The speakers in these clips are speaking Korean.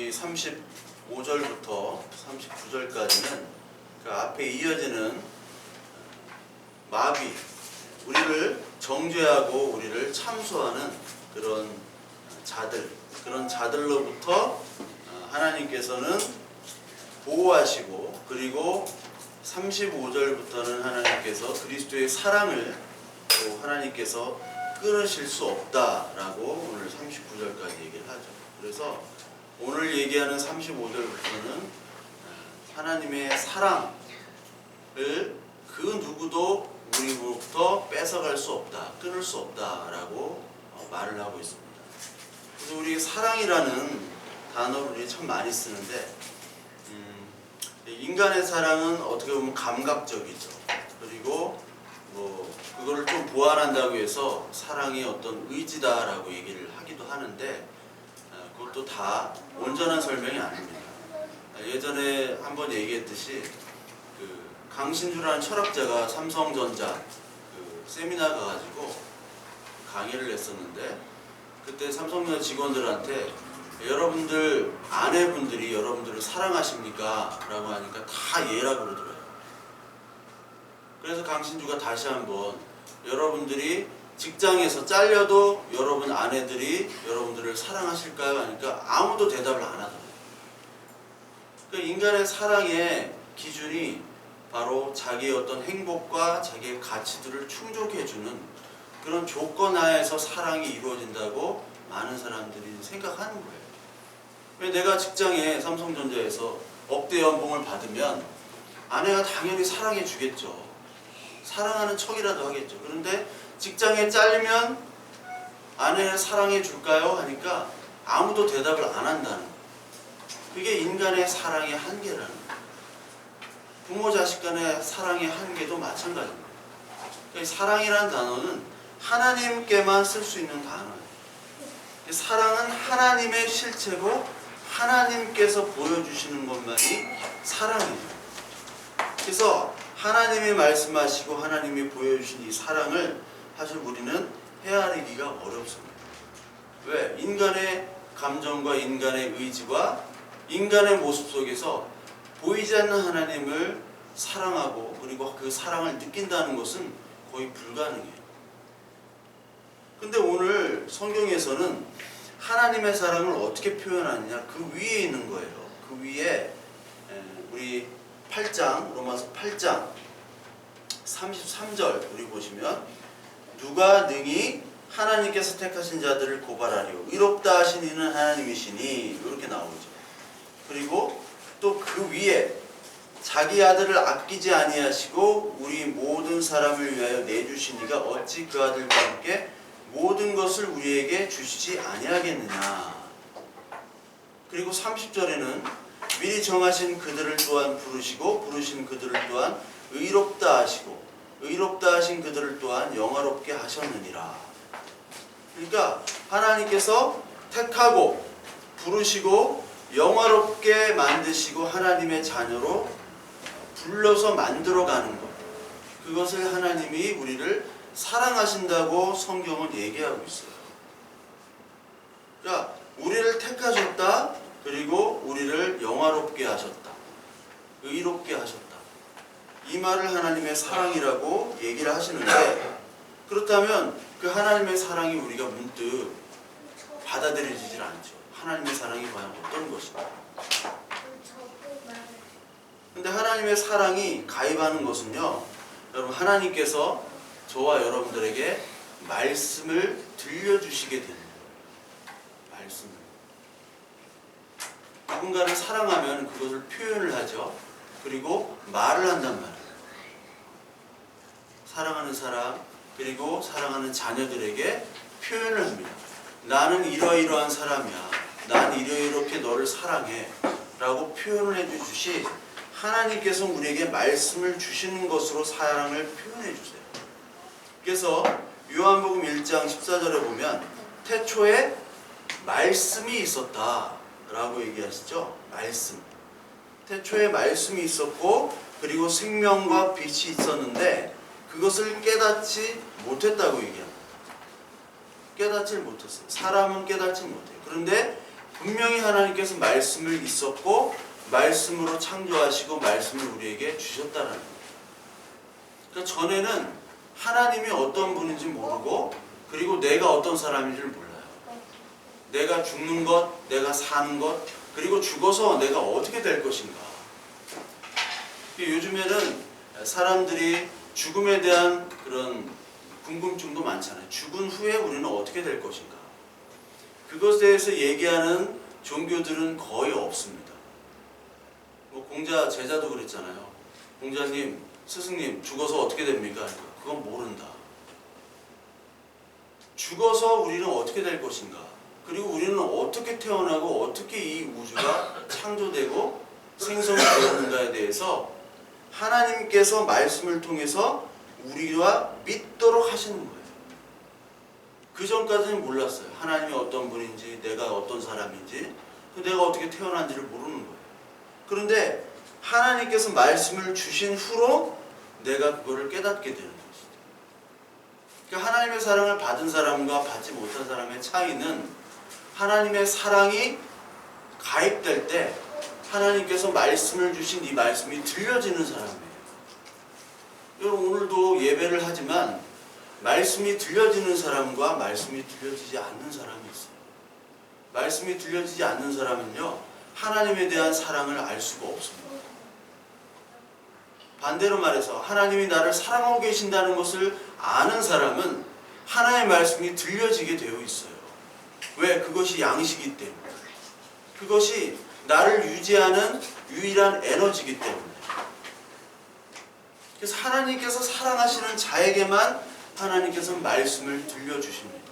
우리 35절부터 39절까지는 그 앞에 이어지는 마귀, 우리를 정죄하고 우리를 참소하는 그런 그런 자들로부터 하나님께서는 보호하시고, 그리고 35절부터는 하나님께서 그리스도의 사랑을 또 하나님께서 끊으실 수 없다라고 오늘 39절까지 얘기를 하죠. 그래서 오늘 얘기하는 35절부터는 하나님의 사랑을 그 누구도 우리로부터 뺏어갈 수 없다, 끊을 수 없다라고 말을 하고 있습니다. 그래서 우리 사랑이라는 단어를 우리 참 많이 쓰는데, 인간의 사랑은 어떻게 보면 감각적이죠. 그리고 그거를 좀 보완한다고 해서 사랑이 어떤 의지다라고 얘기를 하기도 하는데, 그것도 다 온전한 설명이 아닙니다. 예전에 한번 얘기했듯이 강신주라는 철학자가 삼성전자 세미나 가가지고 강의를 했었는데, 그때 삼성전자 직원들한테 여러분들 아내분들이 여러분들을 사랑하십니까? 라고 하니까 다 예라고 그러더라고요. 그래서 강신주가 다시 한번 여러분들이 직장에서 잘려도 여러분 아내들이 여러분들을 사랑하실까요? 하니까 아무도 대답을 안 하더라고요. 그러니까 인간의 사랑의 기준이 바로 자기의 어떤 행복과 자기의 가치들을 충족해주는 그런 조건 하에서 사랑이 이루어진다고 많은 사람들이 생각하는 거예요. 왜 내가 직장에 삼성전자에서 억대 연봉을 받으면 아내가 당연히 사랑해 주겠죠. 사랑하는 척이라도 하겠죠. 그런데 직장에 잘리면 아내를 사랑해 줄까요? 하니까 아무도 대답을 안 한다는 거예요. 그게 인간의 사랑의 한계라는 거예요. 부모 자식 간의 사랑의 한계도 마찬가지입니다. 그러니까 사랑이라는 단어는 하나님께만 쓸 수 있는 단어예요. 사랑은 하나님의 실체고 하나님께서 보여주시는 것만이 사랑이에요. 그래서 하나님이 말씀하시고 하나님이 보여주신 이 사랑을 사실 우리는 헤아리기가 어렵습니다. 왜? 인간의 감정과 인간의 의지와 인간의 모습 속에서 보이지 않는 하나님을 사랑하고 그리고 그 사랑을 느낀다는 것은 거의 불가능해요. 근데 오늘 성경에서는 하나님의 사랑을 어떻게 표현하느냐, 그 위에 있는 거예요. 그 위에 우리 8장, 로마서 8장 33절 우리 보시면, 누가 능히 하나님께서 택하신 자들을 고발하리요, 의롭다 하신 이는 하나님이시니, 이렇게 나오죠. 그리고 또 그 위에 자기 아들을 아끼지 아니하시고 우리 모든 사람을 위하여 내주시니가 어찌 그 아들과 함께 모든 것을 우리에게 주시지 아니하겠느냐. 그리고 30절에는 미리 정하신 그들을 또한 부르시고 부르신 그들을 또한 의롭다 하시고 의롭다 하신 그들을 또한 영화롭게 하셨느니라. 그러니까 하나님께서 택하고 부르시고 영화롭게 만드시고 하나님의 자녀로 불러서 만들어가는 것, 그것을 하나님이 우리를 사랑하신다고 성경은 얘기하고 있어요. 그러니까 우리를 택하셨다, 그리고 우리를 영화롭게 하셨다, 의롭게 하셨다, 이 말을 하나님의 사랑이라고 얘기를 하시는데, 그렇다면 그 하나님의 사랑이 우리가 문득 받아들여지질 않죠. 하나님의 사랑이 과연 어떤 것인가? 근데 하나님의 사랑이 가입하는 것은요, 여러분, 하나님께서 저와 여러분들에게 말씀을 들려주시게 되는 거예요. 말씀을. 누군가를 사랑하면 그것을 표현을 하죠. 그리고 말을 한단 말이에요. 사랑하는 사람, 그리고 사랑하는 자녀들에게 표현을 합니다. 나는 이러이러한 사람이야. 난 이렇게 너를 사랑해. 라고 표현을 해주듯이 하나님께서 우리에게 말씀을 주시는 것으로 사랑을 표현해 주세요. 그래서 요한복음 1장 14절에 보면 태초에 말씀이 있었다 라고 얘기하시죠. 말씀. 태초에 말씀이 있었고 그리고 생명과 빛이 있었는데 그것을 깨닫지 못했다고 얘기합니다. 깨닫지 못했어요. 사람은 깨닫지 못해요. 그런데 분명히 하나님께서 말씀을 있었고 말씀으로 창조하시고 말씀을 우리에게 주셨다는 거예요. 그러니까 전에는 하나님이 어떤 분인지 모르고 그리고 내가 어떤 사람인지를 몰라요. 내가 죽는 것, 내가 사는 것, 그리고 죽어서 내가 어떻게 될 것인가. 요즘에는 사람들이 죽음에 대한 그런 궁금증도 많잖아요. 죽은 후에 우리는 어떻게 될 것인가. 그것에 대해서 얘기하는 종교들은 거의 없습니다. 공자 제자도 그랬잖아요. 공자님, 스승님, 죽어서 어떻게 됩니까? 그건 모른다. 죽어서 우리는 어떻게 될 것인가? 그리고 우리는 어떻게 태어나고 어떻게 이 우주가 창조되고 생성이 되었는가에 대해서 하나님께서 말씀을 통해서 우리와 믿도록 하시는 거예요. 그 전까지는 몰랐어요. 하나님이 어떤 분인지, 내가 어떤 사람인지, 내가 어떻게 태어난지를 모르는 거예요. 그런데 하나님께서 말씀을 주신 후로 내가 그거를 깨닫게 되는 것이죠. 그러니까 하나님의 사랑을 받은 사람과 받지 못한 사람의 차이는 하나님의 사랑이 가입될 때 하나님께서 말씀을 주신 이 말씀이 들려지는 사람이에요. 여러분 오늘도 예배를 하지만 말씀이 들려지는 사람과 말씀이 들려지지 않는 사람이 있어요. 말씀이 들려지지 않는 사람은요, 하나님에 대한 사랑을 알 수가 없습니다. 반대로 말해서 하나님이 나를 사랑하고 계신다는 것을 아는 사람은 하나님의 말씀이 들려지게 되어 있어요. 왜? 그것이 양식이기 때문에. 그것이 나를 유지하는 유일한 에너지이기 때문에. 그래서 하나님께서 사랑하시는 자에게만 하나님께서 말씀을 들려주십니다.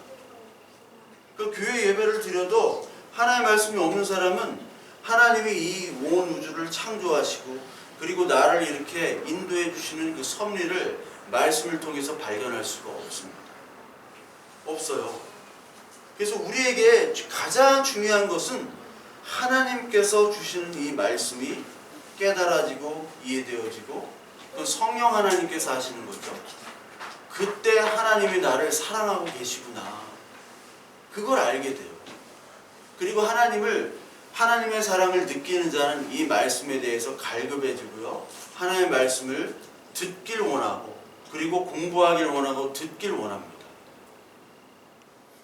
그 교회 예배를 드려도 하나님의 말씀이 없는 사람은 하나님이 이 온 우주를 창조하시고 그리고 나를 이렇게 인도해 주시는 그 섭리를 말씀을 통해서 발견할 수가 없습니다. 없어요. 그래서 우리에게 가장 중요한 것은 하나님께서 주시는 이 말씀이 깨달아지고 이해되어지고 그 성령 하나님께서 하시는 거죠. 그때 하나님이 나를 사랑하고 계시구나. 그걸 알게 돼요. 그리고 하나님의 사랑을 느끼는 자는 이 말씀에 대해서 갈급해지고요. 하나님의 말씀을 듣길 원하고 그리고 공부하길 원하고 듣길 원합니다.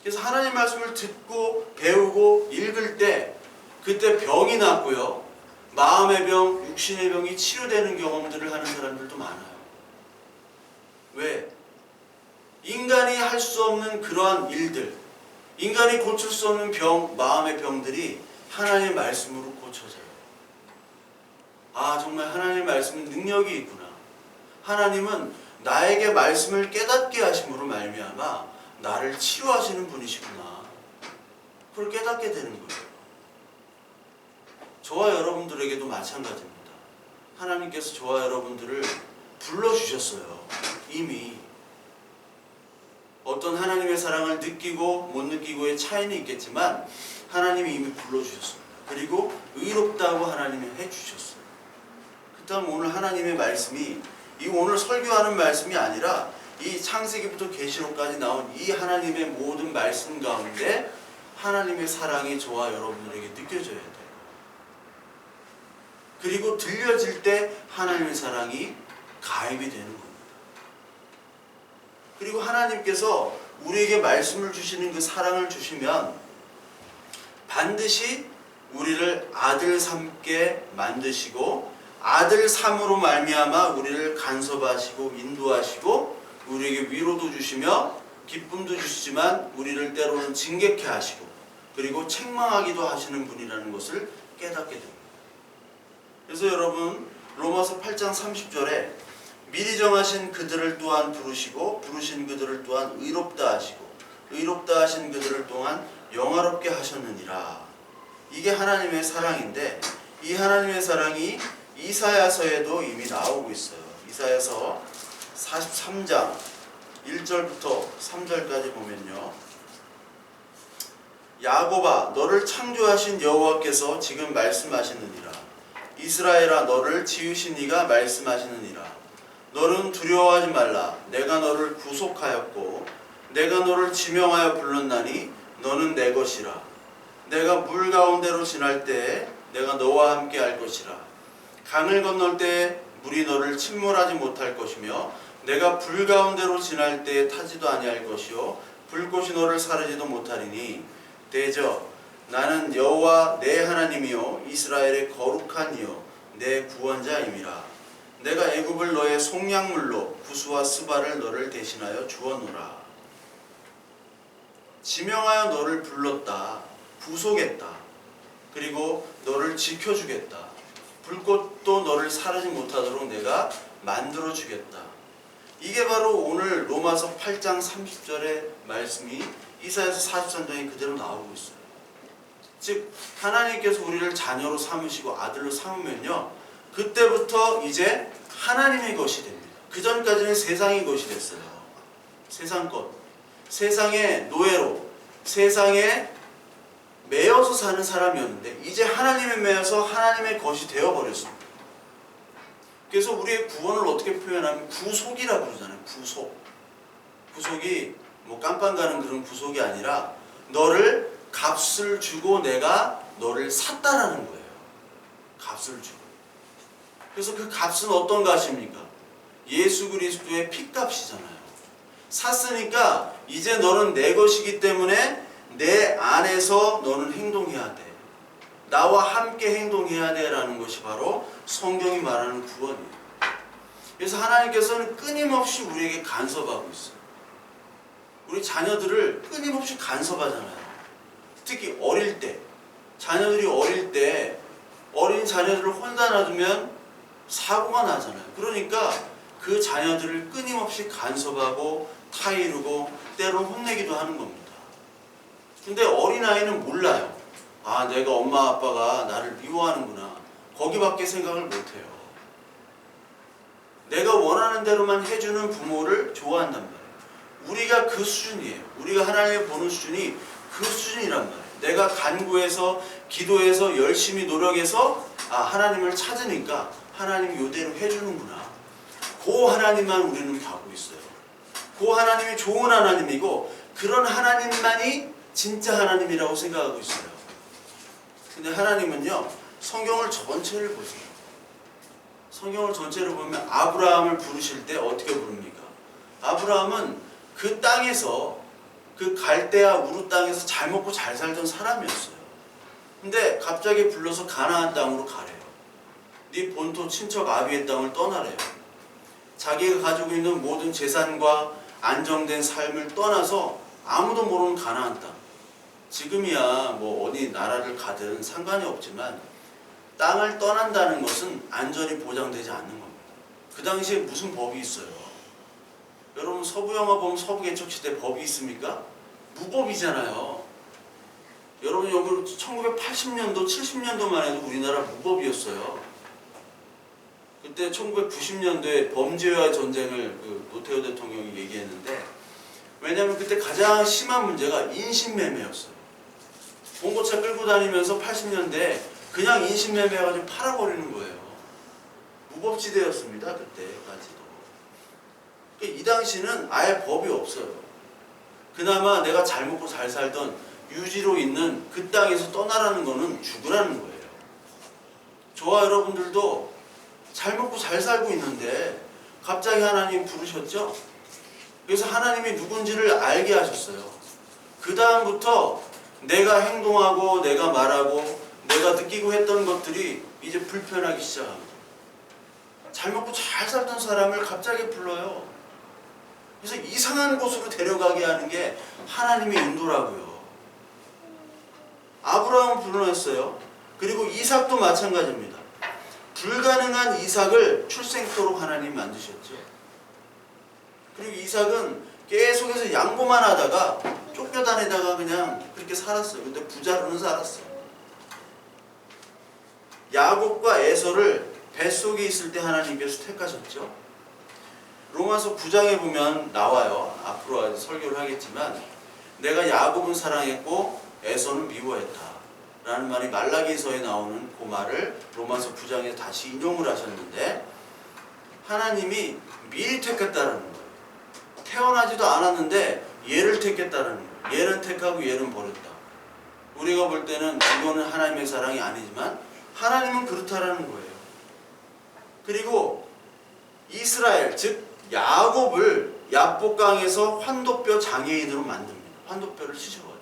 그래서 하나님의 말씀을 듣고 배우고 읽을 때 그때 병이 낫고요. 마음의 병, 육신의 병이 치료되는 경험들을 하는 사람들도 많아요. 왜? 인간이 할 수 없는 그러한 일들, 인간이 고칠 수 없는 병, 마음의 병들이 하나님의 말씀으로 고쳐져요. 아, 정말 하나님의 말씀은 능력이 있구나. 하나님은 나에게 말씀을 깨닫게 하심으로 말미암아 나를 치유하시는 분이시구나. 그걸 깨닫게 되는 거예요. 저와 여러분들에게도 마찬가지입니다. 하나님께서 저와 여러분들을 불러주셨어요. 이미. 어떤 하나님의 사랑을 느끼고 못 느끼고의 차이는 있겠지만 하나님이 이미 불러주셨습니다. 그리고 의롭다고 하나님이 해주셨어요. 그 다음 오늘 하나님의 말씀이 이 오늘 설교하는 말씀이 아니라 이 창세기부터 계시록까지 나온 이 하나님의 모든 말씀 가운데 하나님의 사랑이 저와 여러분들에게 느껴져야 돼요. 그리고 들려질 때 하나님의 사랑이 가입이 되는 겁니다. 그리고 하나님께서 우리에게 말씀을 주시는 그 사랑을 주시면 반드시 우리를 아들 삼게 만드시고 아들 삼으로 말미암아 우리를 간섭하시고 인도하시고 우리에게 위로도 주시며 기쁨도 주시지만 우리를 때로는 징계케 하시고 그리고 책망하기도 하시는 분이라는 것을 깨닫게 됩니다. 그래서 여러분 로마서 8장 30절에 미리 정하신 그들을 또한 부르시고 부르신 그들을 또한 의롭다 하시고 의롭다 하신 그들을 또한 영화롭게 하셨느니라. 이게 하나님의 사랑인데 이 하나님의 사랑이 이사야서에도 이미 나오고 있어요. 이사야서 43장 1절부터 3절까지 보면요. 야곱아 너를 창조하신 여호와께서 지금 말씀하시느니라. 이스라엘아 너를 지으신 이가 말씀하시느니라. 너는 두려워하지 말라. 내가 너를 구속하였고 내가 너를 지명하여 불렀나니 너는 내 것이라. 내가 물 가운데로 지날 때 내가 너와 함께 할 것이라. 강을 건널 때 물이 너를 침몰하지 못할 것이며 내가 불 가운데로 지날 때 타지도 아니할 것이요 불꽃이 너를 사르지도 못하리니 대저 나는 여호와 내 하나님이요 이스라엘의 거룩한 이요 내 구원자임이라. 내가 애굽을 너의 속량물로 구스와 스바를 너를 대신하여 주었노라. 지명하여 너를 불렀다. 구속했다. 그리고 너를 지켜주겠다. 불꽃도 너를 사르지 못하도록 내가 만들어주겠다. 이게 바로 오늘 로마서 8장 30절의 말씀이 이사야서 43장에 그대로 나오고 있어요. 즉 하나님께서 우리를 자녀로 삼으시고 아들로 삼으면요, 그때부터 이제 하나님의 것이 됩니다. 그 전까지는 세상의 것이 됐어요. 세상 것, 세상의 노예로, 세상에 매여서 사는 사람이었는데 이제 하나님에 매여서 하나님의 것이 되어버렸습니다. 그래서 우리의 구원을 어떻게 표현하면 구속이라고 그러잖아요. 구속이 뭐 깜빵 가는 그런 구속이 아니라 너를 값을 주고 내가 너를 샀다라는 거예요. 값을 주고. 그래서 그 값은 어떤 값입니까? 예수 그리스도의 피값이잖아요. 샀으니까 이제 너는 내 것이기 때문에 내 안에서 너는 행동해야 돼. 나와 함께 행동해야 돼 라는 것이 바로 성경이 말하는 구원이에요. 그래서 하나님께서는 끊임없이 우리에게 간섭하고 있어요. 우리 자녀들을 끊임없이 간섭하잖아요. 특히 어릴 때, 자녀들이 어릴 때 어린 자녀들을 혼자 놔두면 사고가 나잖아요. 그러니까 그 자녀들을 끊임없이 간섭하고 타이르고 때로는 혼내기도 하는 겁니다. 근데 어린아이는 몰라요. 아, 내가 엄마 아빠가 나를 미워하는구나. 거기밖에 생각을 못해요. 내가 원하는 대로만 해주는 부모를 좋아한단 말이에요. 우리가 그 수준이에요. 우리가 하나님을 보는 수준이 그 수준이란 말이에요. 내가 간구해서 기도해서 열심히 노력해서 하나님을 찾으니까 하나님이 이대로 해주는구나. 그 하나님만 우리는 가고 있어요. 그 하나님이 좋은 하나님이고 그런 하나님만이 진짜 하나님이라고 생각하고 있어요. 근데 하나님은요, 성경을 전체를 보세요. 성경을 전체를 보면 아브라함을 부르실 때 어떻게 부릅니까? 아브라함은 그 땅에서, 그 갈대아 우르 땅에서 잘 먹고 잘 살던 사람이었어요. 근데 갑자기 불러서 가나안 땅으로 가래요. 네 본토 친척 아비의 땅을 떠나래요. 자기가 가지고 있는 모든 재산과 안정된 삶을 떠나서 아무도 모르는 가나안 땅. 지금이야 뭐 어디 나라를 가든 상관이 없지만 땅을 떠난다는 것은 안전이 보장되지 않는 겁니다. 그 당시에 무슨 법이 있어요? 여러분 서부 영화 보면 서부개척시대 법이 있습니까? 무법이잖아요. 여러분 여기 1980년도 70년도만 해도 우리나라 무법이었어요. 그때 1990년도에 범죄와 전쟁을 노태우 대통령이 얘기했는데, 왜냐하면 그때 가장 심한 문제가 인신매매였어요. 봉고차 끌고 다니면서 80년대에 그냥 인신매매해가지고 팔아버리는 거예요. 무법지대였습니다. 그때까지도. 이 당시는 아예 법이 없어요. 그나마 내가 잘 먹고 잘 살던 유지로 있는 그 땅에서 떠나라는 거는 죽으라는 거예요. 저와 여러분들도 잘 먹고 잘 살고 있는데 갑자기 하나님 부르셨죠? 그래서 하나님이 누군지를 알게 하셨어요. 그 다음부터 내가 행동하고 내가 말하고 내가 느끼고 했던 것들이 이제 불편하기 시작합니다. 잘 먹고 잘 살던 사람을 갑자기 불러요. 그래서 이상한 곳으로 데려가게 하는 게 하나님의 인도라고요. 아브라함을 불러냈어요. 그리고 이삭도 마찬가지입니다. 불가능한 이삭을 출생토록 하나님 만드셨죠. 그리고 이삭은 계속해서 양보만 하다가 쫓겨다니다가 그냥 그렇게 살았어요. 근데 부자로는 살았어요. 야곱과 에서를 뱃속에 있을 때 하나님께서 택하셨죠. 로마서 9장에 보면 나와요. 앞으로 설교를 하겠지만 내가 야곱은 사랑했고 에서는 미워했다 라는 말이 말라기서에 나오는 그 말을 로마서 9장에 다시 인용을 하셨는데, 하나님이 미리 택했다라는 거예요. 태어나지도 않았는데 얘를 택했다라는 거예요. 얘는 택하고 얘는 버렸다. 우리가 볼 때는 이거는 하나님의 사랑이 아니지만 하나님은 그렇다라는 거예요. 그리고 이스라엘, 즉 야곱을 야복강에서 환도뼈 장애인으로 만듭니다. 환도뼈를 치셔가지고.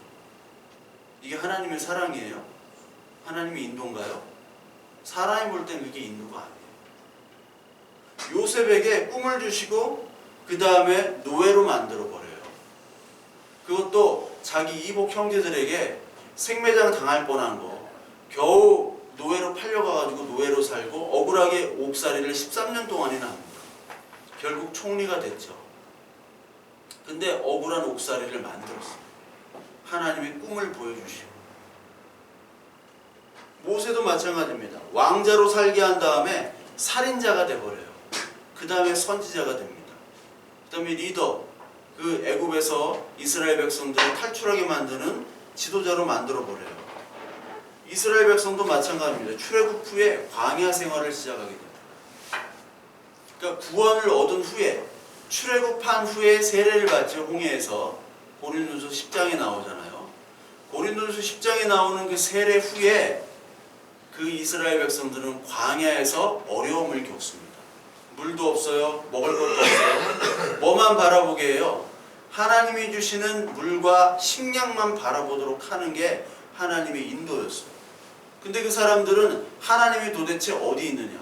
이게 하나님의 사랑이에요? 하나님의 인도인가요? 사람이 볼 땐 그게 인도가 아니에요. 요셉에게 꿈을 주시고 그 다음에 노예로 만들어버려요. 그것도 자기 이복 형제들에게 생매장 당할 뻔한 거 겨우 노예로 팔려가가지고 노예로 살고 억울하게 옥살이를 13년 동안이나 합니다. 결국 총리가 됐죠. 근데 억울한 옥살이를 만들었어요. 하나님의 꿈을 보여주시고. 모세도 마찬가지입니다. 왕자로 살게 한 다음에 살인자가 돼버려요. 그 다음에 선지자가 됩니다. 그 다음에 리더, 그 애굽에서 이스라엘 백성들을 탈출하게 만드는 지도자로 만들어버려요. 이스라엘 백성도 마찬가지입니다. 출애굽 후에 광야 생활을 시작하게 됩니다. 그러니까 구원을 얻은 후에 출애굽한 후에 세례를 받죠. 홍해에서 고린도서 10장에 나오잖아요. 고린도서 10장에 나오는 그 세례 후에 그 이스라엘 백성들은 광야에서 어려움을 겪습니다. 물도 없어요. 먹을 것도 없어요. 뭐만 바라보게 해요? 하나님이 주시는 물과 식량만 바라보도록 하는 게 하나님의 인도였어요. 근데 그 사람들은 하나님이 도대체 어디 있느냐?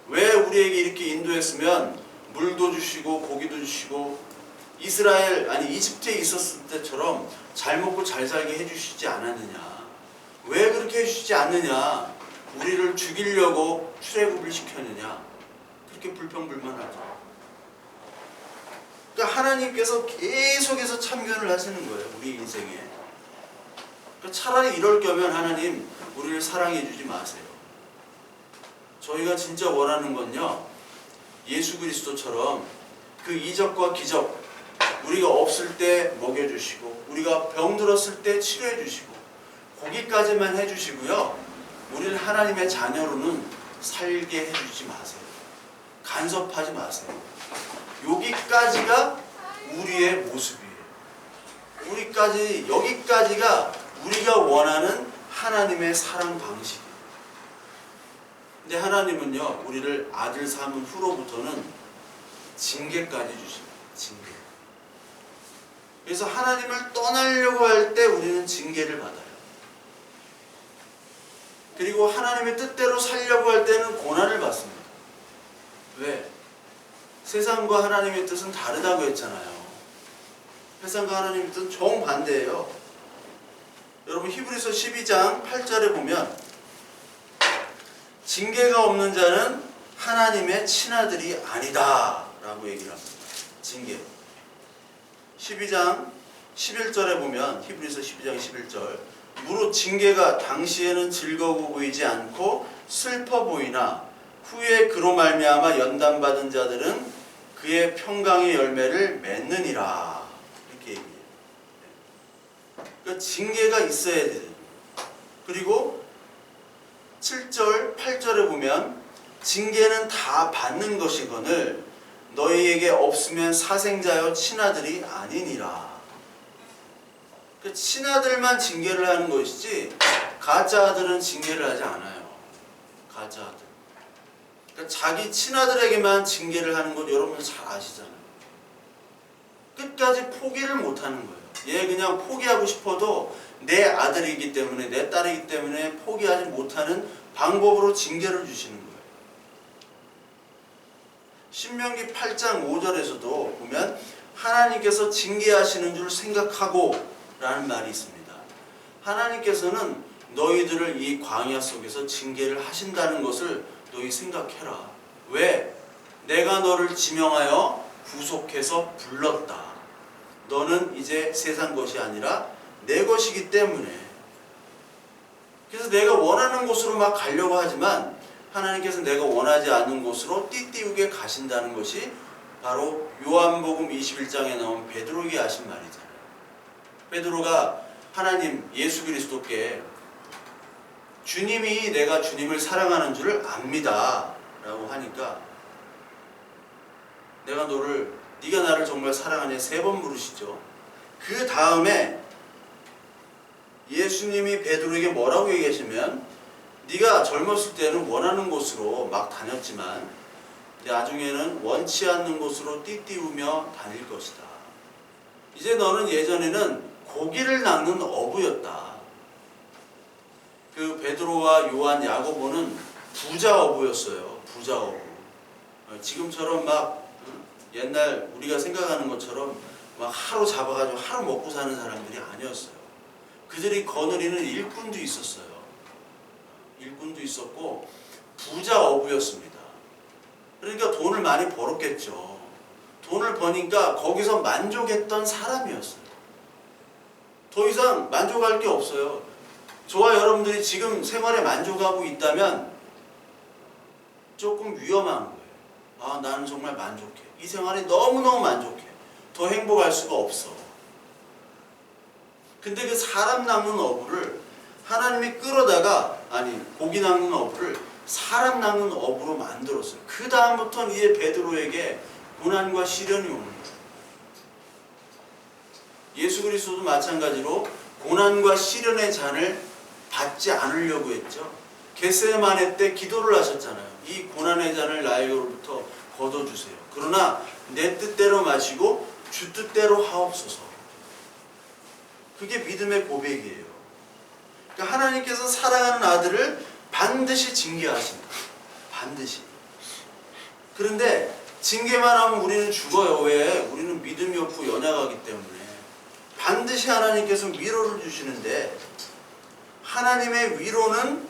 왜 우리에게 이렇게 인도했으면 물도 주시고 고기도 주시고 이집트에 있었을 때처럼 잘 먹고 잘 살게 해주시지 않았느냐? 왜 그렇게 해주시지 않느냐? 우리를 죽이려고 출애굽을 시켰느냐? 그렇게 불평불만하죠. 그러니까 하나님께서 계속해서 참견을 하시는 거예요. 우리 인생에. 그러니까 차라리 이럴 거면 하나님 우리를 사랑해 주지 마세요. 저희가 진짜 원하는 건요, 예수 그리스도처럼 그 이적과 기적, 우리가 없을 때 먹여주시고 우리가 병들었을 때 치료해 주시고 거기까지만 해주시고요, 우리를 하나님의 자녀로는 살게 해주지 마세요. 간섭하지 마세요. 여기까지가 우리의 모습이에요. 여기까지가 우리가 원하는 하나님의 사랑 방식이에요. 근데 하나님은요, 우리를 아들 삼은 후로부터는 징계까지 주십니다. 징계. 그래서 하나님을 떠나려고 할 때 우리는 징계를 받아요. 그리고 하나님의 뜻대로 살려고 할 때는 고난을 받습니다. 왜? 세상과 하나님의 뜻은 다르다고 했잖아요. 세상과 하나님의 뜻은 정반대예요. 여러분 히브리서 12장 8절에 보면 징계가 없는 자는 하나님의 친아들이 아니다 라고 얘기를 합니다. 징계. 12장 11절에 보면 히브리서 12장 11절 무릇 징계가 당시에는 즐거워 보이지 않고 슬퍼 보이나 후에 그로 말미암아 연단받은 자들은 그의 평강의 열매를 맺느니라. 이렇게 얘기해요. 그러니까 징계가 있어야 돼요. 그리고 7절, 8절에 보면 징계는 다 받는 것이거늘 너희에게 없으면 사생자여 친아들이 아니니라. 그러니까 친아들만 징계를 하는 것이지 가짜 아들은 징계를 하지 않아요. 가짜 아들. 그러니까 자기 친아들에게만 징계를 하는 것 여러분 잘 아시잖아요. 끝까지 포기를 못하는 거예요. 얘 그냥 포기하고 싶어도 내 아들이기 때문에 내 딸이기 때문에 포기하지 못하는 방법으로 징계를 주시는 거예요. 신명기 8장 5절에서도 보면 하나님께서 징계하시는 줄 생각하고 라는 말이 있습니다. 하나님께서는 너희들을 이 광야 속에서 징계를 하신다는 것을 너희 생각해라. 왜? 내가 너를 지명하여 구속해서 불렀다. 너는 이제 세상 것이 아니라 내 것이기 때문에. 그래서 내가 원하는 곳으로 막 가려고 하지만 하나님께서 내가 원하지 않는 곳으로 띠띠우게 가신다는 것이 바로 요한복음 21장에 나온 베드로에게 하신 말이잖아요. 베드로가 하나님 예수 그리스도께 주님이 내가 주님을 사랑하는 줄을 압니다 라고 하니까 네가 나를 정말 사랑하냐 3번 물으시죠. 그 다음에 예수님이 베드로에게 뭐라고 얘기하시면 네가 젊었을 때는 원하는 곳으로 막 다녔지만 나중에는 원치 않는 곳으로 띠띠우며 다닐 것이다. 이제 너는 예전에는 고기를 낚는 어부였다. 그 베드로와 요한, 야고보는 부자 어부였어요. 부자 어부. 지금처럼 막 옛날 우리가 생각하는 것처럼 막 하루 잡아가지고 하루 먹고 사는 사람들이 아니었어요. 그들이 거느리는 일꾼도 있었어요. 일꾼도 있었고 부자 어부였습니다. 그러니까 돈을 많이 벌었겠죠. 돈을 버니까 거기서 만족했던 사람이었어요. 더 이상 만족할 게 없어요. 저와 여러분들이 지금 생활에 만족하고 있다면 조금 위험한 거예요. 아, 나는 정말 만족해. 이 생활에 너무너무 만족해. 더 행복할 수가 없어. 근데 그 사람 낚는 어부를 하나님이 끌어다가, 아니 고기 낚는 어부를 사람 낚는 어부로 만들었어요. 그 다음부터는 이제 베드로에게 고난과 시련이 오는 거예요. 예수 그리스도도 마찬가지로 고난과 시련의 잔을 받지 않으려고 했죠. 겟세마네 때 기도를 하셨잖아요. 이 고난의 잔을 나에게로부터 걷어주세요. 그러나 내 뜻대로 마시고 주 뜻대로 하옵소서. 그게 믿음의 고백이에요. 그러니까 하나님께서 사랑하는 아들을 반드시 징계하신다. 반드시. 그런데 징계만 하면 우리는 죽어요. 왜? 우리는 믿음이 없고 연약하기 때문에. 반드시 하나님께서 위로를 주시는데 하나님의 위로는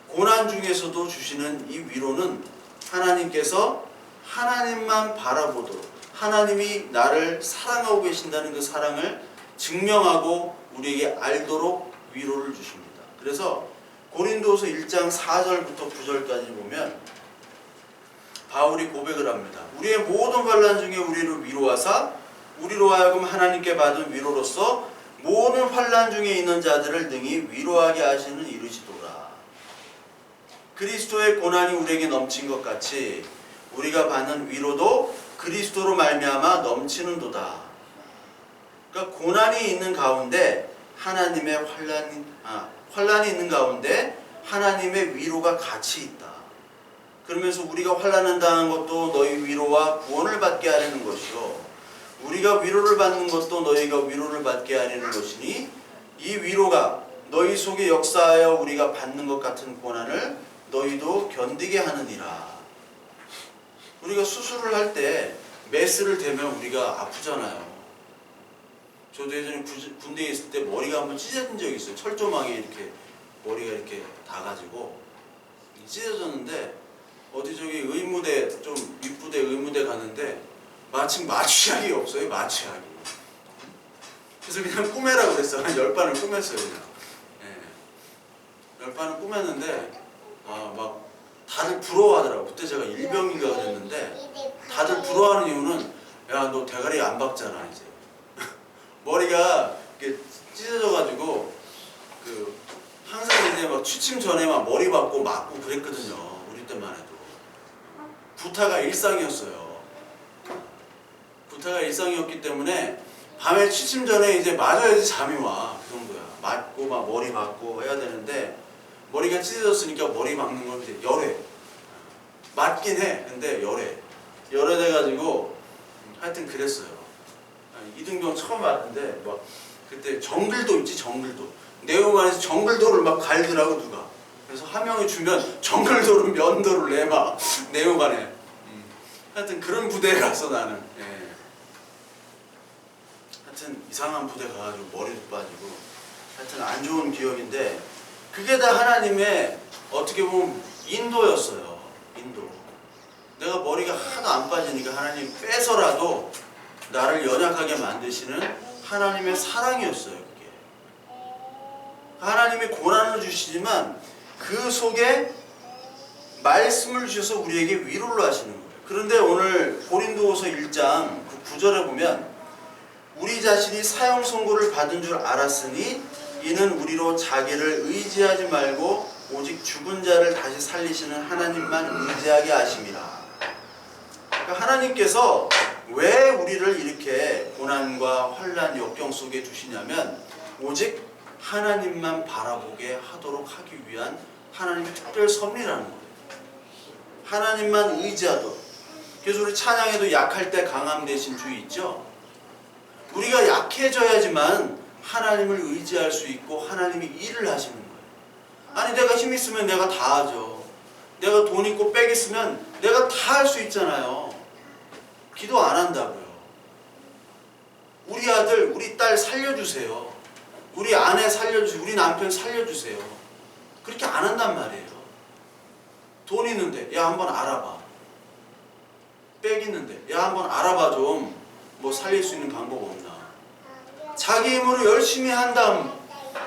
고난 중에서도 주시는 이 위로는 하나님께서 하나님만 바라보도록 하나님이 나를 사랑하고 계신다는 그 사랑을 증명하고 우리에게 알도록 위로를 주십니다. 그래서 고린도서 1장 4절부터 9절까지 보면 바울이 고백을 합니다. 우리의 모든 환난 중에 우리를 위로하사 우리로 하여금 하나님께 받은 위로로서 모든 환난 중에 있는 자들을 능히 위로하게 하시는 이르시도다. 그리스도의 고난이 우리에게 넘친 것 같이 우리가 받는 위로도 그리스도로 말미암아 넘치는도다. 그러니까 고난이 있는 가운데 하나님의 환난이 있는 가운데 하나님의 위로가 같이 있다. 그러면서 우리가 환난을 당한 것도 너희 위로와 구원을 받게 하려는 것이요 우리가 위로를 받는 것도 너희가 위로를 받게 하려는 것이니 이 위로가 너희 속에 역사하여 우리가 받는 것 같은 고난을 너희도 견디게 하느니라. 우리가 수술을 할 때 메스를 대면 우리가 아프잖아요. 저도 예전에 군대에 있을 때 머리가 한번 찢어진 적이 있어요. 철조망에 이렇게 머리가 이렇게 닿아가지고 찢어졌는데 어디 저기 의무대 좀 윗부대 의무대 가는데 마침 마취약이 없어요. 마취약이. 그래서 그냥 꾸매라고 그랬어요. 한 10반을 꾸몄어요. 그냥. 네. 10반을 꾸몄는데 막 다들 부러워하더라고. 그때 제가 일병인가 그랬는데 다들 부러워하는 이유는 야, 너 대가리 안 박잖아 이제. 머리가 이렇게 찢어져가지고 항상 이제 막 취침 전에 막 머리 박고 맞고 그랬거든요. 우리 때만 해도. 구타가 일상이었어요. 구타가 일상이었기 때문에 밤에 취침 전에 이제 맞아야지 잠이 와. 그 정도야. 맞고 막 머리 맞고 해야 되는데 머리가 찢어졌으니까 머리 박는 건 이제 열해. 맞긴 해. 근데 열해 돼가지고 하여튼 그랬어요. 이등병 처음 왔는데 막 그때 정글도 있지. 정글도 내용안에서 정글도를 막 갈더라고 누가. 그래서 한 명이 주면 정글도를 면도를 내 막 내용안에. 하여튼 그런 부대에 가서 나는 하여튼 이상한 부대 가가지고 머리도 빠지고 하여튼 안 좋은 기억인데 그게 다 하나님의 어떻게 보면 인도였어요. 인도. 내가 머리가 하나도 안 빠지니까 하나님 빼서라도 나를 연약하게 만드시는 하나님의 사랑이었어요. 그게. 하나님이 고난을 주시지만 그 속에 말씀을 주셔서 우리에게 위로를 하시는 거예요. 그런데 오늘 고린도후서 1장 9절에 보면 우리 자신이 사형 선고를 받은 줄 알았으니 이는 우리로 자기를 의지하지 말고 오직 죽은 자를 다시 살리시는 하나님만 의지하게 하심이라. 그러니까 하나님께서 왜 우리를 이렇게 고난과 환난 역경 속에 두시냐면 오직 하나님만 바라보게 하도록 하기 위한 하나님의 특별 섭리라는 거예요. 하나님만 의지하도록. 그래서 우리 찬양에도 약할 때 강함 되신 주 있죠? 우리가 약해져야지만 하나님을 의지할 수 있고 하나님이 일을 하시는 거예요. 아니 내가 힘 있으면 내가 다 하죠. 내가 돈 있고 빽 있으면 내가 다 할 수 있잖아요. 기도 안 한다고요. 우리 아들, 우리 딸 살려주세요. 우리 아내 살려주세요. 우리 남편 살려주세요. 그렇게 안 한단 말이에요. 돈 있는데 야 한번 알아봐. 빽 있는데 야 한번 알아봐 좀. 뭐 살릴 수 있는 방법 없나. 자기 힘으로 열심히 한 다음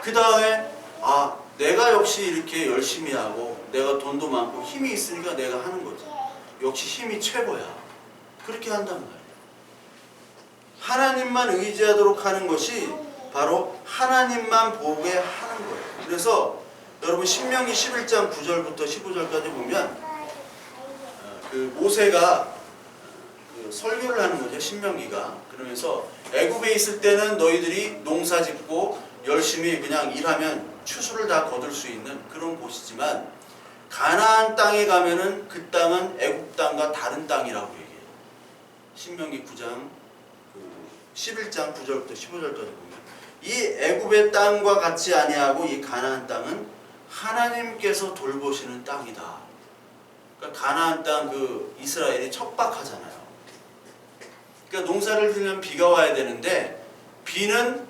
그 다음에 아 내가 역시 이렇게 열심히 하고 내가 돈도 많고 힘이 있으니까 내가 하는 거지. 역시 힘이 최고야. 그렇게 한단 말이에요. 하나님만 의지하도록 하는 것이 바로 하나님만 보게 하는 거예요. 그래서 여러분 신명기 11장 9절부터 15절까지 보면 그 모세가 그 설교를 하는 거죠. 신명기가. 그러면서 애굽에 있을 때는 너희들이 농사 짓고 열심히 그냥 일하면 추수를 다 거둘 수 있는 그런 곳이지만 가나안 땅에 가면은 그 땅은 애굽 땅과 다른 땅이라고 얘기해요. 신명기 9장 11장 9절부터 15절까지 보면 이 애굽의 땅과 같이 아니하고 이 가나안 땅은 하나님께서 돌보시는 땅이다. 그러니까 가나안 땅 그 이스라엘이 척박하잖아요. 그러니까 농사를 지으면 비가 와야 되는데 비는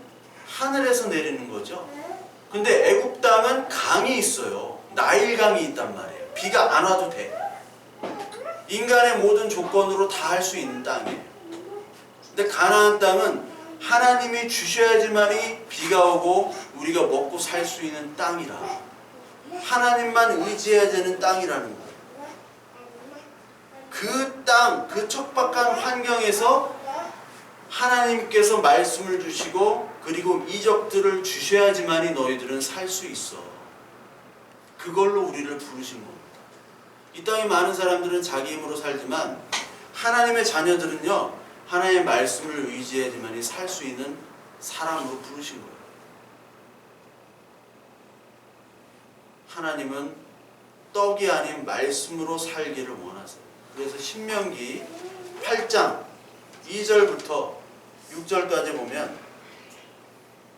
하늘에서 내리는 거죠. 근데 애굽 땅은 강이 있어요. 나일강이 있단 말이에요. 비가 안 와도 돼. 인간의 모든 조건으로 다 할 수 있는 땅이에요. 근데 가나안 땅은 하나님이 주셔야지만이 비가 오고 우리가 먹고 살 수 있는 땅이라. 하나님만 의지해야 되는 땅이라는 거예요. 그 땅, 그 척박한 환경에서 하나님께서 말씀을 주시고 그리고 이적들을 주셔야지만이 너희들은 살 수 있어. 그걸로 우리를 부르신 겁니다. 이 땅에 많은 사람들은 자기 힘으로 살지만 하나님의 자녀들은요. 하나님의 말씀을 의지해야지만이 살 수 있는 사람으로 부르신 거예요. 하나님은 떡이 아닌 말씀으로 살기를 원하세요. 그래서 신명기 8장 2절부터 6절까지 보면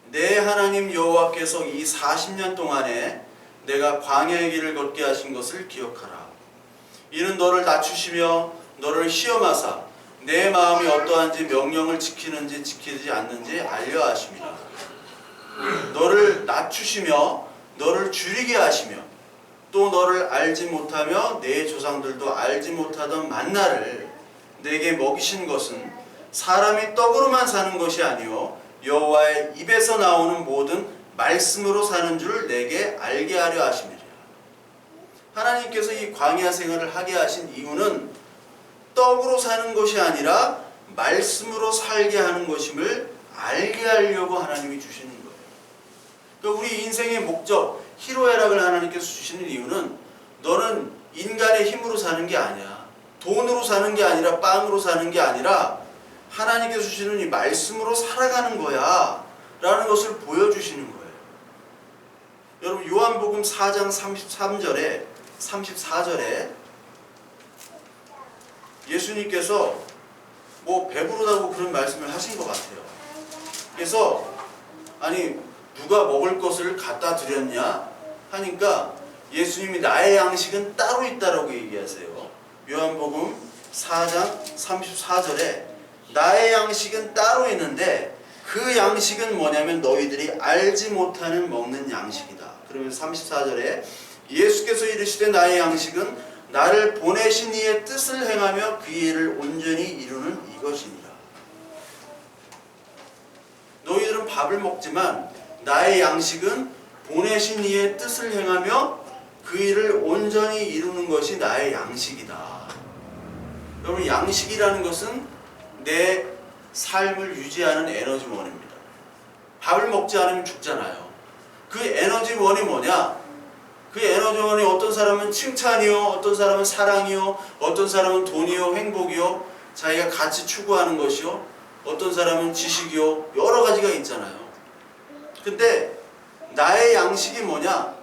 내 하나님 여호와께서 이 40년 동안에 내가 광야의 길을 걷게 하신 것을 기억하라. 이는 너를 낮추시며 너를 시험하사 내 마음이 어떠한지 명령을 지키는지 지키지 않는지 알려 하심이라. 너를 낮추시며 너를 줄이게 하시며 또 너를 알지 못하며 내 조상들도 알지 못하던 만나를 내게 먹이신 것은 사람이 떡으로만 사는 것이 아니요 여호와의 입에서 나오는 모든 말씀으로 사는 줄 내게 알게 하려 하심이라. 하나님께서 이 광야 생활을 하게 하신 이유는 떡으로 사는 것이 아니라 말씀으로 살게 하는 것임을 알게 하려고 하나님이 주시는 거예요. 그러니까 우리 인생의 목적, 희로애락을 하나님께서 주시는 이유는 너는 인간의 힘으로 사는 게 아니야. 돈으로 사는 게 아니라 빵으로 사는 게 아니라 하나님께서 주시는 이 말씀으로 살아가는 거야 라는 것을 보여주시는 거예요. 여러분 요한복음 4장 34절에 예수님께서 뭐 배부르다고 그런 말씀을 하신 것 같아요. 그래서 아니 누가 먹을 것을 갖다 드렸냐 하니까 예수님이 나의 양식은 따로 있다라고 얘기하세요. 요한복음 4장 34절에 나의 양식은 따로 있는데 그 양식은 뭐냐면 너희들이 알지 못하는 먹는 양식이다. 그러면서 34절에 예수께서 이르시되 나의 양식은 나를 보내신 이의 뜻을 행하며 그 일을 온전히 이루는 이것이니라. 너희들은 밥을 먹지만 나의 양식은 보내신 이의 뜻을 행하며 그 일을 온전히 이루는 것이 나의 양식이다. 여러분 양식이라는 것은 내 삶을 유지하는 에너지원입니다. 밥을 먹지 않으면 죽잖아요. 그 에너지원이 뭐냐? 그 에너지원이 어떤 사람은 칭찬이요, 어떤 사람은 사랑이요, 어떤 사람은 돈이요, 행복이요, 자기가 같이 추구하는 것이요, 어떤 사람은 지식이요, 여러 가지가 있잖아요. 근데 나의 양식이 뭐냐?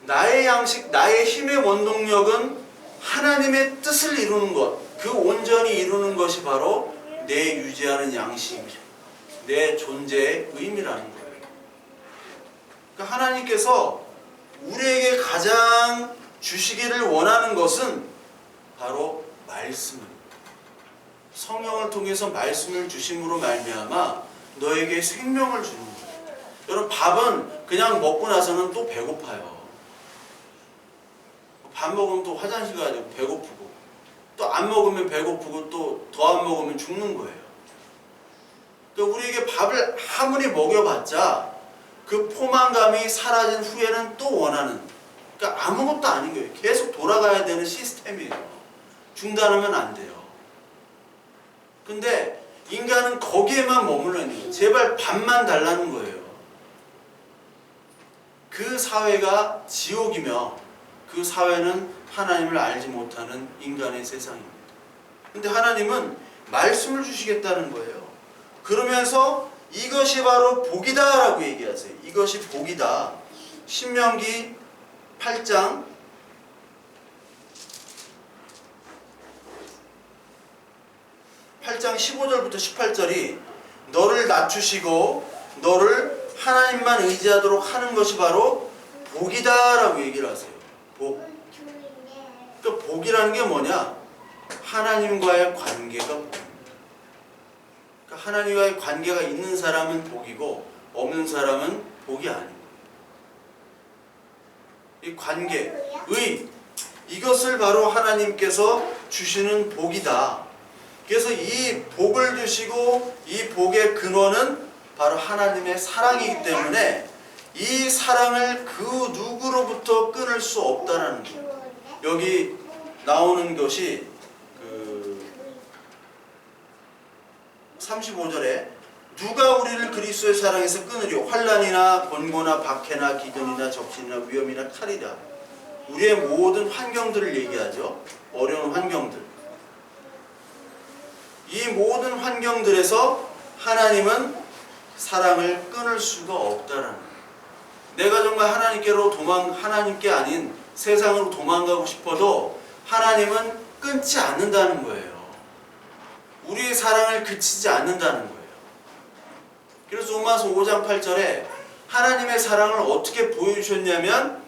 나의 양식, 나의 힘의 원동력은 하나님의 뜻을 이루는 것, 그 온전히 이루는 것이 바로 내 유지하는 양식이죠. 내 존재의 의미라는 거예요. 그러니까 하나님께서 우리에게 가장 주시기를 원하는 것은 바로 말씀입니다. 성령을 통해서 말씀을 주심으로 말미암아 너에게 생명을 주는 거예요. 여러분, 밥은 그냥 먹고 나서는 또 배고파요. 밥 먹으면 또 화장실 가야 되고 배고프고, 또 안 먹으면 배고프고, 또 더 안 먹으면 죽는 거예요. 그러니까 우리에게 밥을 아무리 먹여봤자 그 포만감이 사라진 후에는 또 원하는, 그러니까 아무것도 아닌 거예요. 계속 돌아가야 되는 시스템이에요. 중단하면 안 돼요. 근데 인간은 거기에만 머물러 있는 거예요. 제발 밥만 달라는 거예요. 그 사회가 지옥이며 그 사회는 하나님을 알지 못하는 인간의 세상입니다. 근데 하나님은 말씀을 주시겠다는 거예요. 그러면서 이것이 바로 복이다 라고 얘기하세요. 이것이 복이다. 신명기 8장 15절부터 18절이 너를 낮추시고 너를 하나님만 의지하도록 하는 것이 바로 복이다 라고 얘기를 하세요. 복. 그러니까 복이라는 게 뭐냐? 하나님과의 관계가 복입니다. 그러니까 하나님과의 관계가 있는 사람은 복이고 없는 사람은 복이 아닙니다. 이 관계, 의, 이것을 바로 하나님께서 주시는 복이다. 그래서 이 복을 주시고 이 복의 근원은 바로 하나님의 사랑이기 때문에 이 사랑을 그 누구로부터 끊을 수 없다는 거예요. 여기 나오는 것이 35절에 누가 우리를 그리스도의 사랑에서 끊으려? 환난이나 번고나 박해나 기근이나 적신이나 위험이나 칼이라. 우리의 모든 환경들을 얘기하죠. 어려운 환경들. 이 모든 환경들에서 하나님은 사랑을 끊을 수가 없다라는 거예요. 내가 정말 하나님께 아닌 세상으로 도망가고 싶어도 하나님은 끊지 않는다는 거예요. 우리의 사랑을 그치지 않는다는 거예요. 그래서 로마서 5장 8절에 하나님의 사랑을 어떻게 보여주셨냐면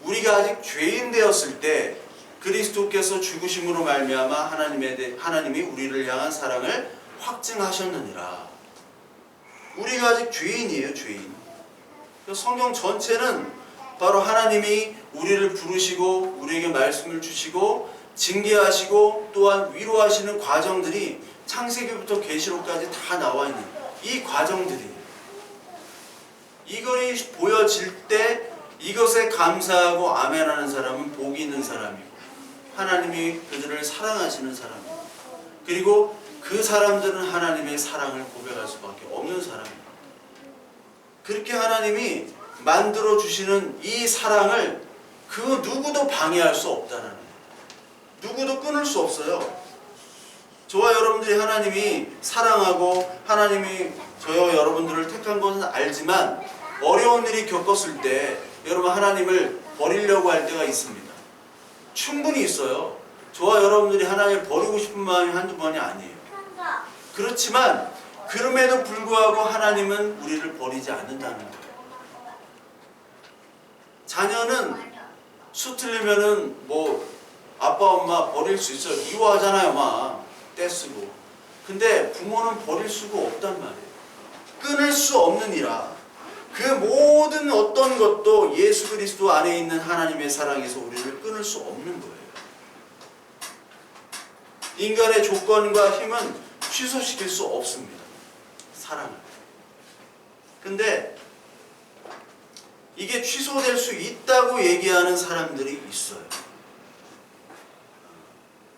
우리가 아직 죄인 되었을 때 그리스도께서 죽으심으로 말미암아 하나님이 우리를 향한 사랑을 확증하셨느니라. 우리가 아직 죄인이에요, 죄인. 성경 전체는 바로 하나님이 우리를 부르시고 우리에게 말씀을 주시고 징계하시고 또한 위로하시는 과정들이 창세기부터 계시록까지 다 나와 있는 이 과정들이, 이것이 보여질 때 이것에 감사하고 아멘하는 사람은 복이 있는 사람이고 하나님이 그들을 사랑하시는 사람이고, 그리고 그 사람들은 하나님의 사랑을 고백할 수밖에 없는 사람입니다. 그렇게 하나님이 만들어 주시는 이 사랑을 그 누구도 방해할 수 없다는 거예요. 누구도 끊을 수 없어요. 저와 여러분들이 하나님이 사랑하고 하나님이 저와 여러분들을 택한 것은 알지만 어려운 일이 겪었을 때 여러분 하나님을 버리려고 할 때가 있습니다. 충분히 있어요. 저와 여러분들이 하나님을 버리고 싶은 마음이 한두 번이 아니에요. 그렇지만 그럼에도 불구하고 하나님은 우리를 버리지 않는다는 거예요. 자녀는 수 틀리면은 아빠 엄마 버릴 수 있어요. 미워하잖아요, 막 떼쓰고. 근데 부모는 버릴 수가 없단 말이에요. 끊을 수 없느니라. 그 모든 어떤 것도 예수 그리스도 안에 있는 하나님의 사랑에서 우리를 끊을 수 없는 거예요. 인간의 조건과 힘은 취소시킬 수 없습니다. 사랑을. 근데 이게 취소될 수 있다고 얘기하는 사람들이 있어요.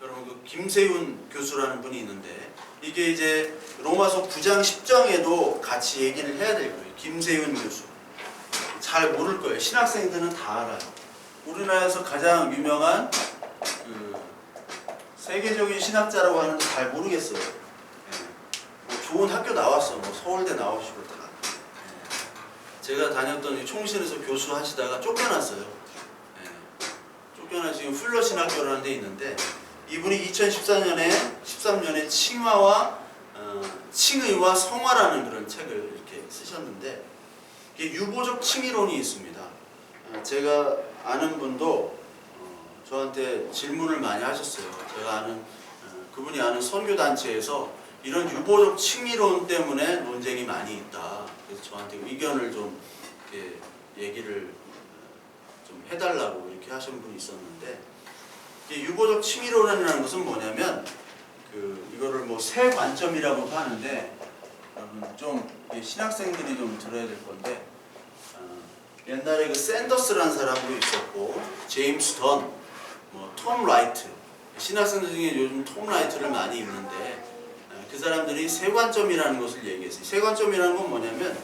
여러분 그 김세윤 교수라는 분이 있는데 이게 이제 로마서 9장 10장에도 같이 얘기를 해야 될 거예요. 김세윤 교수. 잘 모를 거예요. 신학생들은 다 알아요. 우리나라에서 가장 유명한 세계적인 신학자라고 하는데 잘 모르겠어요. 좋은 학교 나왔어. 서울대 나오시고 다. 제가 다녔던 이 총신에서 교수하시다가 쫓겨났어요. 예. 쫓겨나 지금 풀러 신학교라는 데 있는데 이분이 13년에 칭의와 성화라는 그런 책을 이렇게 쓰셨는데 이게 유보적 칭의론이 있습니다. 제가 아는 분도 저한테 질문을 많이 하셨어요. 제가 아는 그분이 아는 선교 단체에서 이런 유보적 칭의론 때문에 논쟁이 많이 있다. 그래서 저한테 의견을 좀 이렇게 얘기를 좀 해달라고 이렇게 하신 분이 있었는데 이 유보적 칭의론이라는 것은 뭐냐면 이거를 뭐 새 관점이라고 하는데 좀 신학생들이 좀 들어야 될 건데 옛날에 그 샌더스라는 사람도 있었고 제임스 던, 톰 라이트 신학생들 중에 요즘 톰 라이트를 많이 읽는데 그 사람들이 새 관점이라는 것을 얘기했어요. 새 관점이라는 건 뭐냐면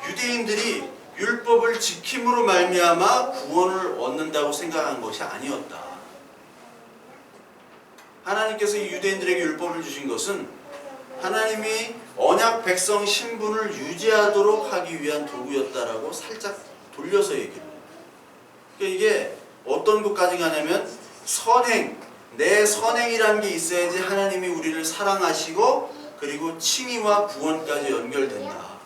유대인들이 율법을 지킴으로 말미암아 구원을 얻는다고 생각한 것이 아니었다. 하나님께서 이 유대인들에게 율법을 주신 것은 하나님이 언약 백성 신분을 유지하도록 하기 위한 도구였다라고 살짝 돌려서 얘기를 해요. 그러니까 이게 어떤 것까지 가냐면 선행, 내 선행이라는 게 있어야지 하나님이 우리를 사랑하시고 그리고 칭의와 구원까지 연결된다.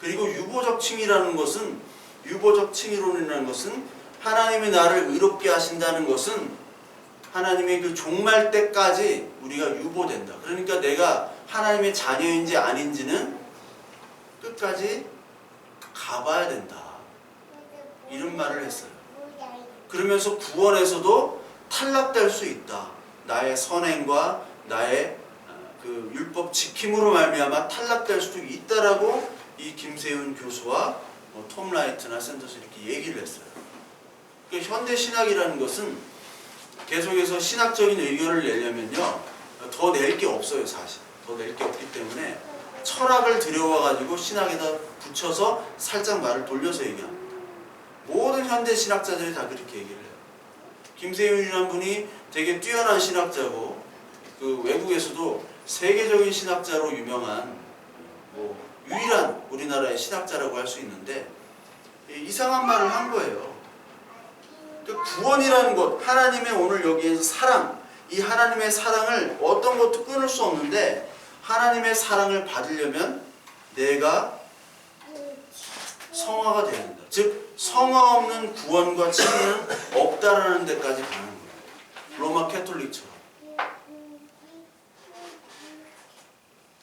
그리고 유보적 칭의라는 것은 유보적 칭의론이라는 것은 하나님이 나를 의롭게 하신다는 것은 하나님의 그 종말 때까지 우리가 유보된다. 그러니까 내가 하나님의 자녀인지 아닌지는 끝까지 가봐야 된다. 이런 말을 했어요. 그러면서 구원에서도 탈락될 수 있다. 나의 선행과 나의 그 율법 지킴으로 말미암아 탈락될 수도 있다라고 이 김세윤 교수와 톰 라이트나 샌더스 이렇게 얘기를 했어요. 그러니까 현대 신학이라는 것은 계속해서 신학적인 의견을 내려면요 더 낼 게 없어요. 사실 더 낼 게 없기 때문에 철학을 들여와가지고 신학에다 붙여서 살짝 말을 돌려서 얘기합니다. 모든 현대 신학자들이 다 그렇게 얘기를 해요. 김세윤이라는 분이 되게 뛰어난 신학자고 그 외국에서도 세계적인 신학자로 유명한 유일한 우리나라의 신학자라고 할 수 있는데 이상한 말을 한 거예요. 구원이라는 것, 하나님의 오늘 여기에서 사랑, 이 하나님의 사랑을 어떤 것도 끊을 수 없는데 하나님의 사랑을 받으려면 내가 성화가 되어야 된다. 즉 성화 없는 구원과 칭의는 없다라는 데까지 가는 거예요. 로마 캐톨릭처럼.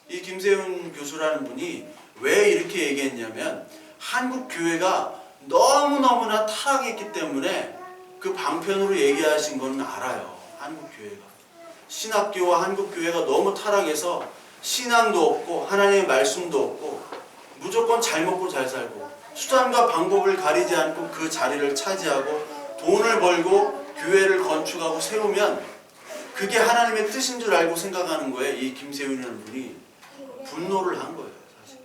이 김세윤 교수라는 분이 왜 이렇게 얘기했냐면 한국 교회가 너무너무나 타락했기 때문에 그 방편으로 얘기하신 건 알아요. 한국 교회가. 신학교와 한국 교회가 너무 타락해서 신앙도 없고 하나님의 말씀도 없고 무조건 잘 먹고 잘 살고 수단과 방법을 가리지 않고 그 자리를 차지하고 돈을 벌고 교회를 건축하고 세우면 그게 하나님의 뜻인 줄 알고 생각하는 거예요. 이 김세윤이라는 분이 분노를 한 거예요. 사실.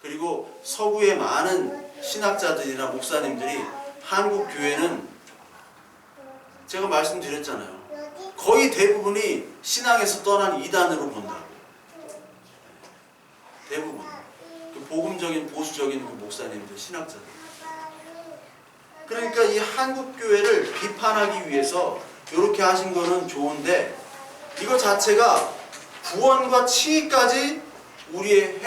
그리고 서구의 많은 신학자들이나 목사님들이 한국 교회는 제가 말씀드렸잖아요. 거의 대부분이 신앙에서 떠난 이단으로 본다고. 대부분. 그 복음적인 보수적인 그 목사님들, 신학자들. 그러니까 이 한국 교회를 비판하기 위해서 이렇게 하신 거는 좋은데 이거 자체가 구원과 칭의까지 우리의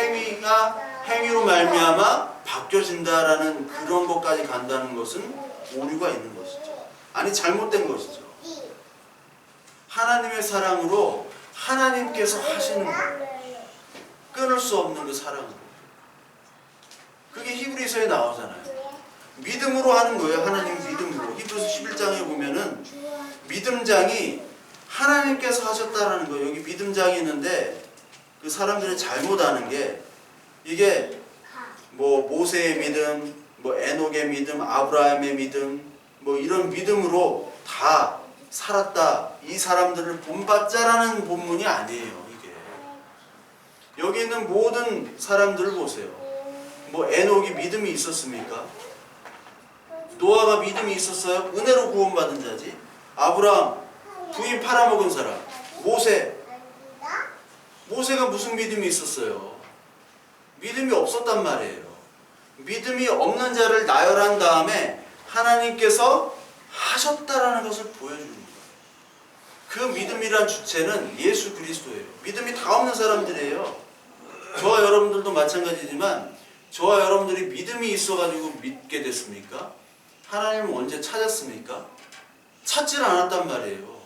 행위로 말미암아 바뀌어진다라는 그런 것까지 간다는 것은 오류가 있는 것이죠. 아니 잘못된 것이죠. 하나님의 사랑으로 하나님께서 하시는 거예요. 끊을 수 없는 그 사랑으로. 그게 히브리서에 나오잖아요. 믿음으로 하는 거예요. 하나님 믿음으로. 히브리서 11장에 보면은 믿음장이 하나님께서 하셨다라는 거예요. 여기 믿음장이 있는데 그 사람들이 잘못 아는 게 이게 모세의 믿음, 에녹의 믿음, 아브라함의 믿음, 이런 믿음으로 다 살았다. 이 사람들을 본받자라는 본문이 아니에요. 이게 여기 있는 모든 사람들을 보세요. 에녹이 믿음이 있었습니까? 노아가 믿음이 있었어요? 은혜로 구원받은 자지. 아브라함 부인 팔아먹은 사람. 모세가 무슨 믿음이 있었어요? 믿음이 없었단 말이에요. 믿음이 없는 자를 나열한 다음에 하나님께서 하셨다라는 것을 보여주는 거예요. 그 믿음이란 주체는 예수 그리스도예요. 믿음이 다 없는 사람들이에요. 저와 여러분들도 마찬가지지만 저와 여러분들이 믿음이 있어가지고 믿게 됐습니까? 하나님을 언제 찾았습니까? 찾질 않았단 말이에요.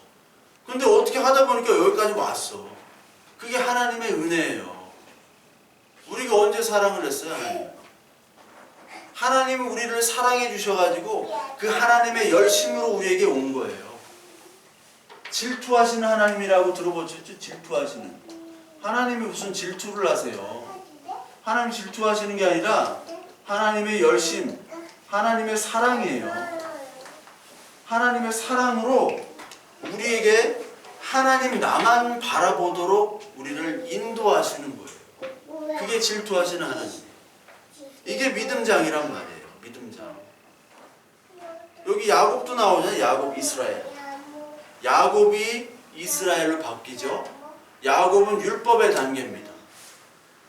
근데 어떻게 하다 보니까 여기까지 왔어. 그게 하나님의 은혜예요. 우리가 언제 사랑을 했어요? 하나님은 우리를 사랑해 주셔가지고 그 하나님의 열심으로 우리에게 온 거예요. 질투하시는 하나님이라고 들어보셨죠? 질투하시는. 하나님이 무슨 질투를 하세요? 하나님 질투하시는 게 아니라 하나님의 열심, 하나님의 사랑이에요. 하나님의 사랑으로 우리에게 하나님 나만 바라보도록 우리를 인도하시는 거예요. 그게 질투하시는 하나님. 이게 믿음장이란 말이에요. 믿음장. 여기 야곱도 나오잖아요. 야곱, 이스라엘. 야곱이 이스라엘로 바뀌죠. 야곱은 율법의 단계입니다.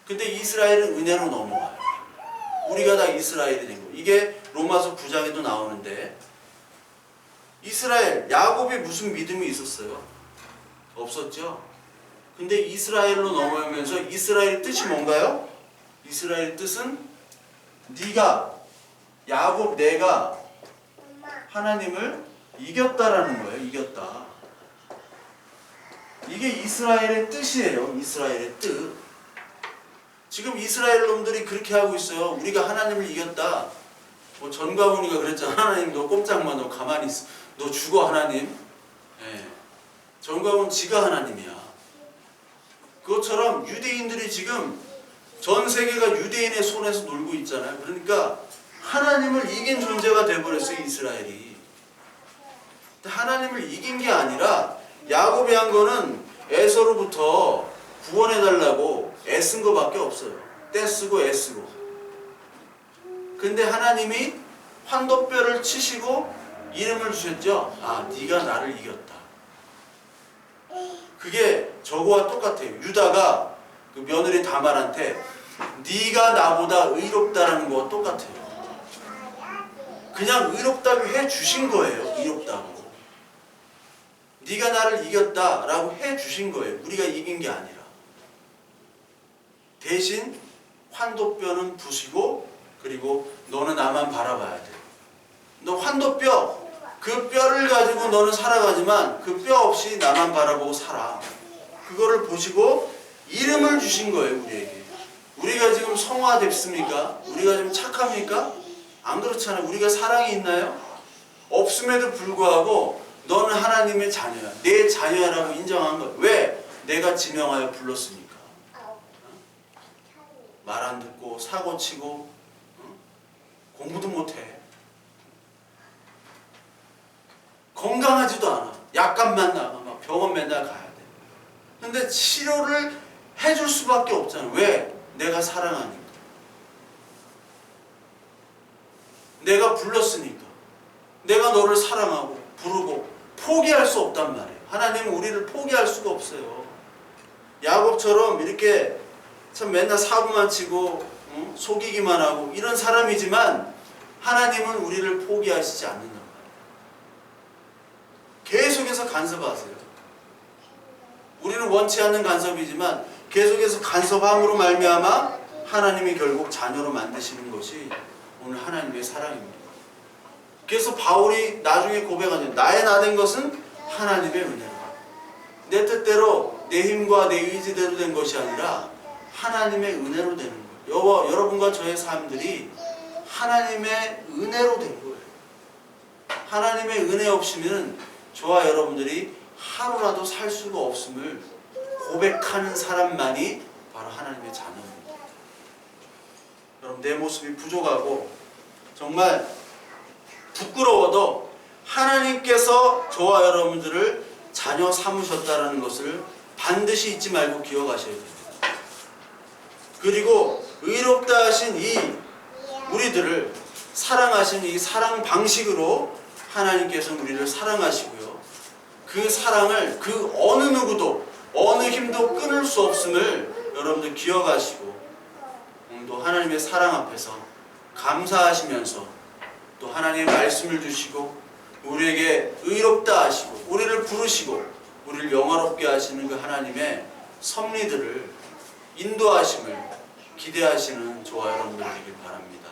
근데 이스라엘은 은혜로 넘어가요. 우리가 다 이스라엘이 된 거예요. 이게 로마서 9장에도 나오는데 이스라엘, 야곱이 무슨 믿음이 있었어요? 없었죠. 근데 이스라엘로 넘어오면서 이스라엘의 뜻이 뭔가요? 이스라엘의 뜻은 네가, 야곱 내가 하나님을 이겼다라는 거예요. 이겼다. 이게 이스라엘의 뜻이에요. 이스라엘의 뜻. 지금 이스라엘 놈들이 그렇게 하고 있어요. 우리가 하나님을 이겼다. 뭐 전과훈이가 그랬잖아. 하나님 너 꼼짝마, 너 가만히 있어. 너 죽어 하나님. 예. 전과훈 지가 하나님이야. 그것처럼 유대인들이 지금 전 세계가 유대인의 손에서 놀고 있잖아요. 그러니까 하나님을 이긴 존재가 돼버렸어요. 이스라엘이. 근데 하나님을 이긴 게 아니라 야곱이 한 거는 에서로부터 구원해달라고 애쓴 거밖에 없어요. 떼쓰고 애쓰고. 근데 하나님이 환도뼈를 치시고 이름을 주셨죠. 아, 네가 나를 이겼다. 그게 저거와 똑같아요. 유다가 그 며느리 다말한테 네가 나보다 의롭다라는 거와 똑같아요. 그냥 의롭다고 해주신 거예요. 의롭다고. 네가 나를 이겼다라고 해주신 거예요. 우리가 이긴 게 아니라. 대신 환도뼈는 부시고 그리고 너는 나만 바라봐야 돼. 너 환도뼈, 그 뼈를 가지고 너는 살아가지만 그 뼈 없이 나만 바라보고 살아. 그거를 보시고 이름을 주신 거예요. 우리에게. 우리가 지금 성화됐습니까? 우리가 지금 착합니까? 안 그렇잖아요. 우리가 사랑이 있나요? 없음에도 불구하고 너는 하나님의 자녀야. 내 자녀라고 인정한 거야. 왜? 내가 지명하여 불렀으니까. 말 안 듣고 사고치고 공부도 못해. 건강하지도 않아. 약값만 나가. 막 병원 맨날 가야 돼. 근데 치료를 해줄 수밖에 없잖아. 왜? 내가 사랑하니까. 내가 불렀으니까. 내가 너를 사랑하고 부르고 포기할 수 없단 말이에요. 하나님은 우리를 포기할 수가 없어요. 야곱처럼 이렇게 참 맨날 사고만 치고 속이기만 하고 이런 사람이지만 하나님은 우리를 포기하시지 않는단 말이에요. 계속해서 간섭하세요. 우리는 원치 않는 간섭이지만 계속해서 간섭함으로 말미암아 하나님이 결국 자녀로 만드시는 것이 오늘 하나님의 사랑입니다. 그래서 바울이 나중에 고백하죠. 나의 나된 것은 하나님의 은혜라. 내 뜻대로 내 힘과 내 의지대로 된 것이 아니라 하나님의 은혜로 되는 거예요. 여러분과 저의 삶들이 하나님의 은혜로 된 거예요. 하나님의 은혜 없이는 저와 여러분들이 하루라도 살 수가 없음을 고백하는 사람만이 바로 하나님의 자녀입니다. 여러분, 내 모습이 부족하고 정말 부끄러워도 하나님께서 저와 여러분들을 자녀 삼으셨다는 것을 반드시 잊지 말고 기억하셔야 됩니다. 그리고 의롭다 하신 이 우리들을 사랑하신 이 사랑 방식으로 하나님께서 우리를 사랑하시고요. 그 사랑을 그 어느 누구도 어느 힘도 끊을 수 없음을 여러분들 기억하시고 오늘도 하나님의 사랑 앞에서 감사하시면서 또 하나님의 말씀을 주시고 우리에게 의롭다 하시고 우리를 부르시고 우리를 영화롭게 하시는 그 하나님의 섭리들을 인도하심을 기대하시는 저와 여러분들 되길 바랍니다.